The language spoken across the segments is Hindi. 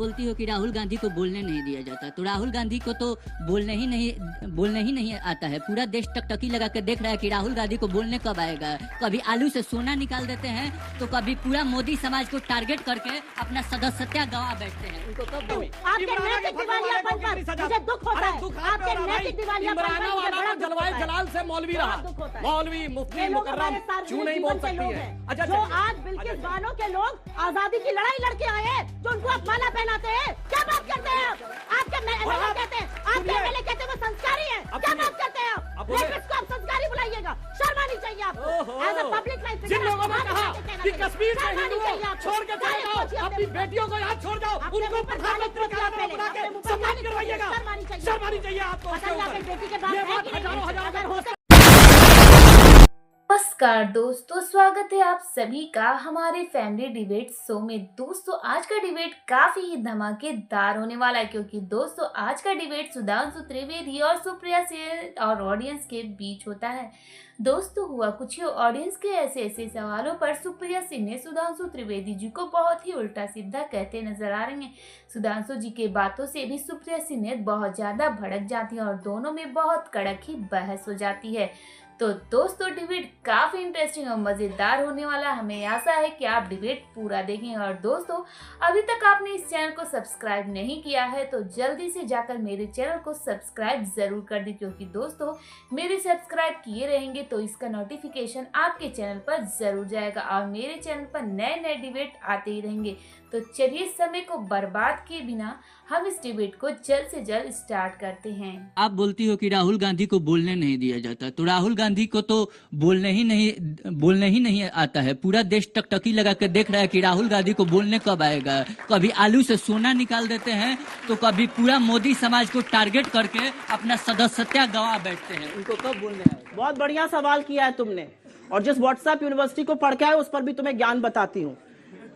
बोलती हो कि राहुल गांधी को बोलने नहीं दिया जाता, तो राहुल गांधी को तो बोलने ही नहीं आता है। पूरा देश टकटकी लगा कर देख रहा है कि राहुल गांधी को बोलने कब आएगा। कभी आलू से सोना निकाल देते हैं तो कभी पूरा मोदी समाज को टारगेट करके अपना सदस्यता गंवा बैठते हैं। उनको कब जलाल से मौलवी रहा, मौलवी मुफ्ती मुकर्रम क्यों नहीं बोल सकती है? अच्छा, जो आज बिल्किस बानो के लोग आजादी की लड़ाई लड़के आए हैं, जो उनको आप माला पहनाते हैं, क्या बात करते हैं आपके एमएलए कहते हैं, आपके एमएलए कहते हैं वो संस्कारी है, क्या बात करते हैं आप? इसको आप संस्कारी बुलाइएगा, शर्म आनी चाहिए आपको। एज अ पब्लिक लाइफ जिन लोगों ने कहा कि कश्मीर से हिंदुओं छोड़ के चले जाओ, अपनी बेटियों को यहाँ छोड़ जाओ, उनको प्रधानमंत्री का बना के सम्मान करवाइएगा, शर्म आनी चाहिए आपको। बेटी के बाद नमस्कार दोस्तों, स्वागत है आप सभी का हमारे फैमिली डिबेट शो में। दोस्तों आज का डिबेट काफी ही धमाकेदार होने वाला है, क्योंकि दोस्तों आज का डिबेट सुधांशु त्रिवेदी और सुप्रिया सिंह और ऑडियंस के बीच होता है। दोस्तों हुआ कुछ ही, ऑडियंस के ऐसे सवालों पर सुप्रिया सिंह ने सुधांशु त्रिवेदी जी को बहुत ही उल्टा सीधा कहते नजर आ रहे हैं। सुधांशु जी के बातों से भी सुप्रिया सिंह ने बहुत ज्यादा भड़क जाती है और दोनों में बहुत कड़क ही बहस हो जाती है। तो दोस्तों डिबेट काफी इंटरेस्टिंग और मजेदार होने वाला, हमें आशा है कि आप डिबेट पूरा देखें। और दोस्तों अभी तक आपने इस चैनल को सब्सक्राइब नहीं किया है तो जल्दी से जाकर मेरे चैनल को सब्सक्राइब जरूर कर दें, क्योंकि दोस्तों मेरे सब्सक्राइब किए रहेंगे तो इसका नोटिफिकेशन आपके चैनल पर जरूर जाएगा और मेरे चैनल पर नए डिबेट आते ही रहेंगे। तो चलिए समय को बर्बाद किए बिना हम इस डिबेट को जल्द से जल्द स्टार्ट करते हैं। आप बोलती हो कि राहुल गांधी को बोलने नहीं दिया जाता, तो राहुल गांधी को तो बोलने ही नहीं आता है। पूरा देश टकटकी लगा कर देख रहा है कि राहुल गांधी को बोलने कब आएगा। कभी आलू से सोना निकाल देते हैं तो कभी पूरा मोदी समाज को टारगेट करके अपना सदस्यता गंवा बैठते हैं। उनको कब बोलने आएगा? बहुत बढ़िया सवाल किया है तुमने, और जिस व्हाट्सएप यूनिवर्सिटी को पढ़ के आए उस पर भी तुम्हें ज्ञान बताती हूँ।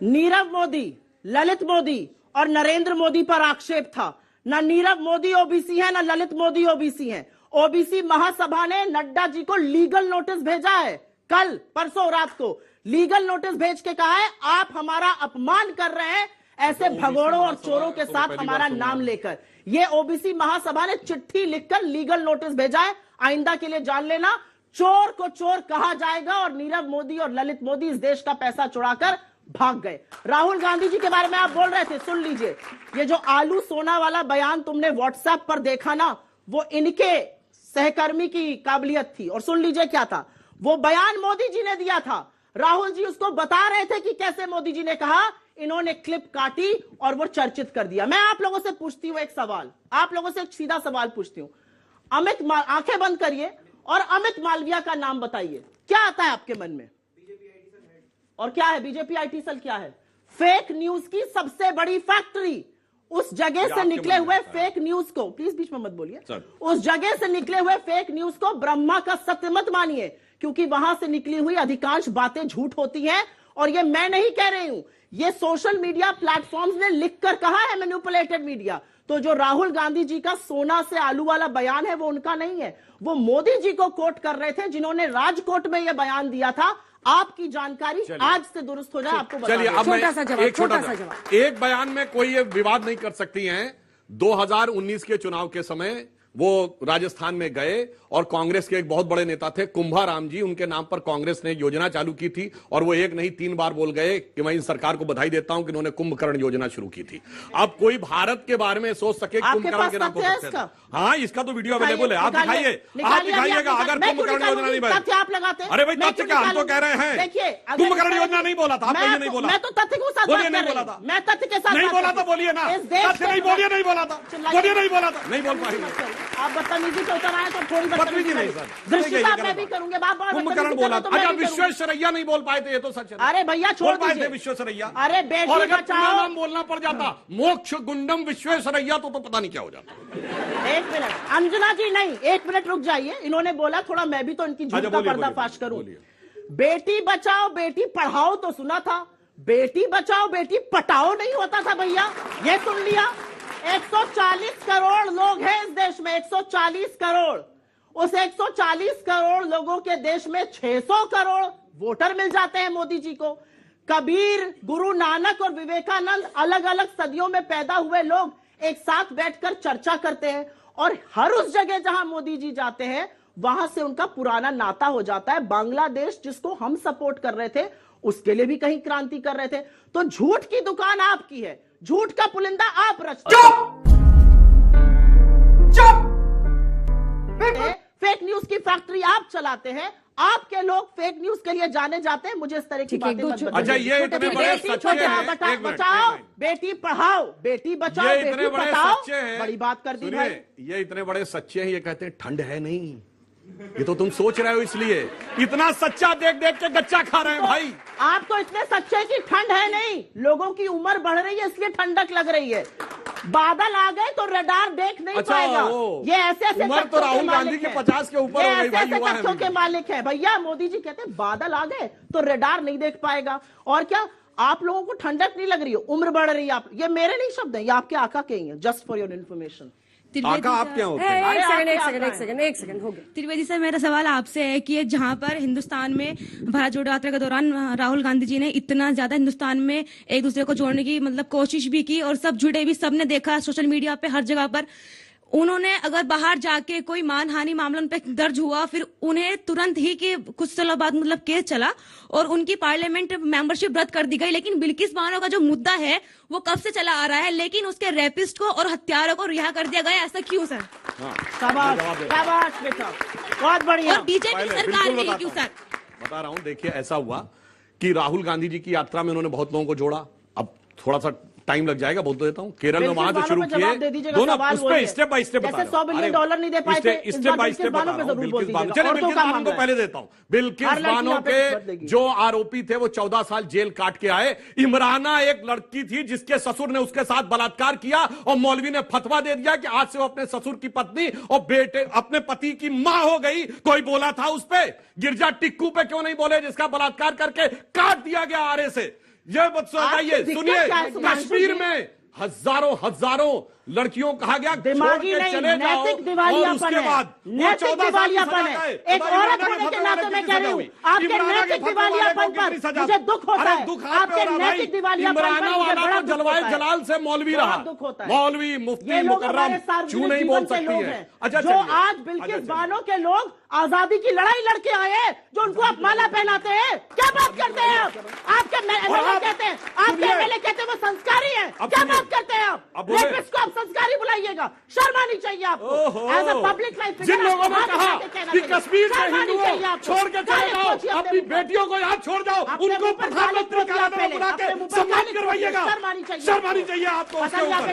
नीरव मोदी, ललित मोदी और नरेंद्र मोदी पर आक्षेप था। ना नीरव मोदी ओबीसी है, ना ललित मोदी ओबीसी है। ओबीसी महासभा ने नड्डा जी को लीगल नोटिस भेजा है, कल परसों रात को लीगल नोटिस भेज के कहा है आप हमारा अपमान कर रहे हैं ऐसे भगोड़ों और चोरों के साथ हमारा नाम लेकर। ये ओबीसी महासभा ने चिट्ठी लिखकर लीगल नोटिस भेजा है। आइंदा के लिए जान लेना, चोर को चोर कहा जाएगा और नीरव मोदी और ललित मोदी इस देश का पैसा चुराकर भाग गए। राहुल गांधी जी के बारे में आप बोल रहे थे, सुन लीजिए। ये जो आलू सोना वाला बयान तुमने व्हाट्सएप पर देखा ना, वो इनके सहकर्मी की काबिलियत थी। और सुन लीजिए क्या था वो बयान, मोदी जी ने दिया था। राहुल जी उसको बता रहे थे कि कैसे मोदी जी ने कहा, इन्होंने क्लिप काटी और वो चर्चित कर दिया। मैं आप लोगों से पूछती हूँ एक सवाल, आप लोगों से एक सीधा सवाल पूछती हूँ। आंखें बंद करिए और अमित मालविया का नाम बताइए, क्या आता है आपके मन में? और क्या है बीजेपी आईटी सेल? क्या है? फेक न्यूज की सबसे बड़ी फैक्ट्री। उस जगह से निकले हुए फेक न्यूज को, प्लीज बीच में मत बोलिए, उस जगह से निकले हुए फेक न्यूज को ब्रह्मा का सत्य मत मानिए, क्योंकि वहां से निकली हुई अधिकांश बातें झूठ होती हैं। और ये मैं नहीं कह रही हूं, ये सोशल मीडिया प्लेटफॉर्म्स ने लिखकर कहा है, मैनिपुलेटेड मीडिया। तो जो राहुल गांधी जी का सोना से आलू वाला बयान है वो उनका नहीं है, वो मोदी जी को कोट कर रहे थे जिन्होंने राजकोट में यह बयान दिया था। आपकी जानकारी आज से दुरुस्त हो जाए, आपको चलिए अब छोटा सा जवाब। एक बयान में कोई ये विवाद नहीं कर सकती हैं। 2019 के चुनाव के समय वो राजस्थान में गए और कांग्रेस के एक बहुत बड़े नेता थे कुंभाराम जी, उनके नाम पर कांग्रेस ने योजना चालू की थी और वो एक नहीं 3 बार बोल गए कि मैं इन सरकार को बधाई देता हूं कि उन्होंने कुंभकर्ण योजना शुरू की थी। अब कोई भारत के बारे में सोच सके कुंभकर्ण के नाम पर? हाँ, इसका तो वीडियो अवेलेबल है, आप दिखाइए, आप दिखाइएगा। अगर कुंभकर्ण योजना नहीं बनी, आप लगाते, अरे भाई तथ्य क्या, हम तो कह रहे हैं कुंभकर्ण योजना नहीं बोला था, आपने नहीं बोला। मैं तो तथ्य के साथ बोलिए, नहीं बोला था, मैं तथ्य के साथ नहीं बोला था, बोलिए ना, तथ्य नहीं बोलिए, नहीं बोला था, बोलिए नहीं बोला था, नहीं बोल पाएंगे आप। बदतमीजी पे उतर आए तो थोड़ी बदतमीजी नहीं सर, दृष्टिता मैं भी करूंगा। कुंभकर्ण बोला था। अच्छा, विश्वेश्वरैया नहीं बोल पाए थे, ये तो सच है। अरे भैया छोड़ दीजिए विश्वेश्वरैया। अरे बेटी बचाओ, नाम बोलना पड़ जाता मोक्ष गुंडम विश्वेश्वरैया तो पता नहीं क्या हो जाता। एक मिनट, अंजना जी नहीं, 1 मिनट रुक जाइए। इन्होंने बोला थोड़ा मैं भी तो इनकी झूठ का पर्दाफाश करूं। बेटी बचाओ बेटी पढ़ाओ तो सुना था, बेटी बचाओ बेटी पटाओ नहीं होता था भैया, ये सुन लिया। 140 करोड़ लोग हैं इस देश में, 140 करोड़। उस 140 करोड़ लोगों के देश में 600 करोड़ वोटर मिल जाते हैं मोदी जी को। कबीर, गुरु नानक और विवेकानंद अलग अलग सदियों में पैदा हुए लोग एक साथ बैठकर चर्चा करते हैं और हर उस जगह जहां मोदी जी जाते हैं वहां से उनका पुराना नाता हो जाता है। बांग्लादेश जिसको हम सपोर्ट कर रहे थे उसके लिए भी कहीं क्रांति कर रहे थे। तो झूठ की दुकान आपकी है, झूठ का पुलिंदा आप रचते हैं, फेक न्यूज की फैक्ट्री आप चलाते हैं, आपके लोग फेक न्यूज के लिए जाने जाते हैं। मुझे इस तरह की बातें मत बताइए। अच्छा, ये इतने बड़े सच्चे हैं, बचाओ बेटी पढ़ाओ, बेटी बचाओ, ये इतने बेटी बड़े पढ़ाओ, सच्चे हैं, बड़ी बात कर दी भाई। ये इतने बड़े सच्चे हैं, ये कहते हैं ठंड है नहीं, ये तो तुम सोच रहे हो इसलिए इतना सच्चा देख देख के गच्चा खा रहे हैं भाई। आप तो इतने सच्चे की ठंड है नहीं, लोगों की उम्र बढ़ रही है इसलिए ठंडक लग रही है। बादल आ गए तो रडार देख नहीं पाएगा। ये ऐसे ऐसे उम्र तो राहुल गांधी के 50 के ऊपर हो गई भाई, युवा है तथ्यों के मालिक है भैया। मोदी जी कहते हैं बादल आ गए तो रडार नहीं देख पाएगा। और क्या आप लोगों को ठंडक नहीं लग रही है, उम्र बढ़ रही है। आप, ये मेरे नहीं शब्द है, ये आपके आका के ही है, जस्ट फॉर योर इन्फॉर्मेशन। आका आप क्या होते हैं? एक सेकंड हो गया। त्रिवेदी सर, मेरा सवाल आपसे है कि जहां पर हिंदुस्तान में भारत जोड़ो यात्रा के दौरान राहुल गांधी जी ने इतना ज्यादा हिंदुस्तान में एक दूसरे को जोड़ने की मतलब कोशिश भी की और सब जुड़े भी, सबने देखा सोशल मीडिया पे हर जगह पर। उन्होंने अगर बाहर जाके कोई मानहानि मामला उन पे दर्ज हुआ, फिर उन्हें तुरंत ही कि कुछ सालों बाद मतलब केस चला और उनकी पार्लियामेंट मेंबरशिप रद्द कर दी गई। लेकिन बिल्किस बानो का जो मुद्दा है वो कब से चला आ रहा है, लेकिन उसके रेपिस्ट को और हत्यारों को रिहा कर दिया गया, ऐसा क्यों सर? शाबाश शाबाश बेटा, बहुत बढ़िया। और बीजेपी सरकार में क्यों सर? बता रहा हूं, देखिए ऐसा हुआ कि राहुल गांधी जी की यात्रा में उन्होंने बहुत लोगों को जोड़ा। अब थोड़ा सा टाइम लग जाएगा, बोल तो देता हूं। केरल में वहां से शुरू किए दोनों, उस पर स्टेप बाय स्टेप बता रहा हूं। $100 बिलियन नहीं दे पाए थे, स्टेप बाय स्टेप बता रहा हूं। बिल्किस बानो, चलिए बिल्किस बानो को पहले देता हूं। बिल्किस बानो के जो आरोपी थे वो 14 साल जेल काट के आए। इमराना एक लड़की थी जिसके ससुर ने उसके साथ बलात्कार किया और मौलवी ने फतवा दे दिया कि आज से वो अपने ससुर की पत्नी और बेटे अपने पति की मां हो गई। कोई बोला था उस पे? गिरजा टिक्कू पे क्यों नहीं बोले जिसका बलात्कार करके काट दिया गया आरे से? ये मत बताइए। सुनिए, कश्मीर में हजारों लड़कियों कहा गया दिमागी छोड़ के नहीं, चले जाओ, नैतिक दिवालियापन और उसके है, बाद नैतिक दिवालियापन है। एक औरत होने के नाते मैं कह रही हूँ, आपके नैतिक दिवालियापन पर मुझे दुख होता है। आपके नैतिक दिवालियापन पर मुझे बड़ा दुख जलवाए होता है। जलाल से मौलवी रहा, दुख होता है। मौलवी मुफ्ती ये लोग मुकर्रम हमारे क्यों सार्वजनिक नहीं बोल जीवन के सकती लोग है? हैं, अच्छा, जो आज बिल्किस बानो के लोग आजादी की लड़ाई लड़के आए हैं, जो उनको आप माला पहनाते हैं। क्या बात करते हैं आप? आपके एमएलए कहते हैं, आपके एमएलए कहते हैं वो संस्कारी है। क्या बात करते हैं आप? रेपिस्ट को आप संस्कारी बुलाइएगा, शर्म आनी चाहिए आपको। एज अ पब्लिक लाइफ जिन लोगों ने कहा कि कश्मीर के हिंदुओं छोड़ के चले जाओ, अपनी बेटियों को यहाँ छोड़ जाओ, उनको प्रधानमंत्री कार्यालय में बुला के सम्मान करवाइएगा। शर्म आनी चाहिए आपको।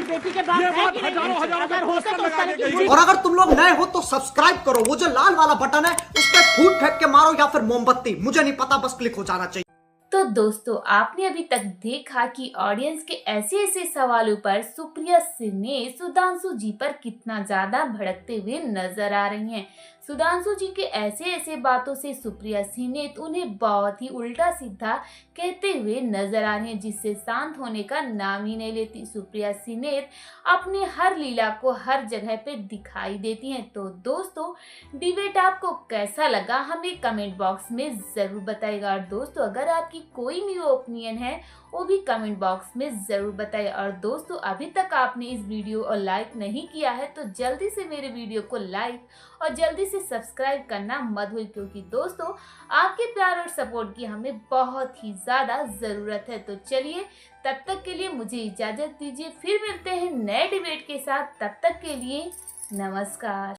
बेटी के बाद अगर होते तो उस तरह की। और अगर तुम लोग नए हो तो सब्सक्राइब करो, वो जो लाल वाला बटन है उस पर फूट फेंक के मारो या फिर मोमबत्ती, मुझे नहीं पता, बस क्लिक हो जाना चाहिए। तो दोस्तों, आपने अभी तक देखा कि ऑडियंस के ऐसे ऐसे सवालों पर सुप्रिया सिन्हा सुधांशु जी पर कितना ज्यादा भड़कते हुए नजर आ रही हैं। सुधांशु जी के ऐसे ऐसे बातों से सुप्रिया सिन्हा उन्हें बहुत ही उल्टा सीधा कहते हुए नजर आ रही हैं, जिससे शांत होने का नाम ही नहीं लेती। सुप्रिया सिन्हा अपने हर लीला को हर जगह पे दिखाई देती हैं। तो दोस्तों, डिबेट आपको कैसा लगा हमें कमेंट बॉक्स में जरूर बताइएगा। और दोस्तों, अगर आपकी कोई भी ओपिनियन है वो भी कमेंट बॉक्स में जरूर बताइए। और दोस्तों, अभी तक आपने इस वीडियो को लाइक नहीं किया है तो जल्दी से मेरे वीडियो को लाइक और जल्दी से सब्सक्राइब करना मत भूलिए, क्योंकि दोस्तों आपके प्यार और सपोर्ट की हमें बहुत ही ज्यादा जरूरत है। तो चलिए, तब तक के लिए मुझे इजाजत दीजिए, फिर मिलते हैं नए डिबेट के साथ। तब तक के लिए नमस्कार।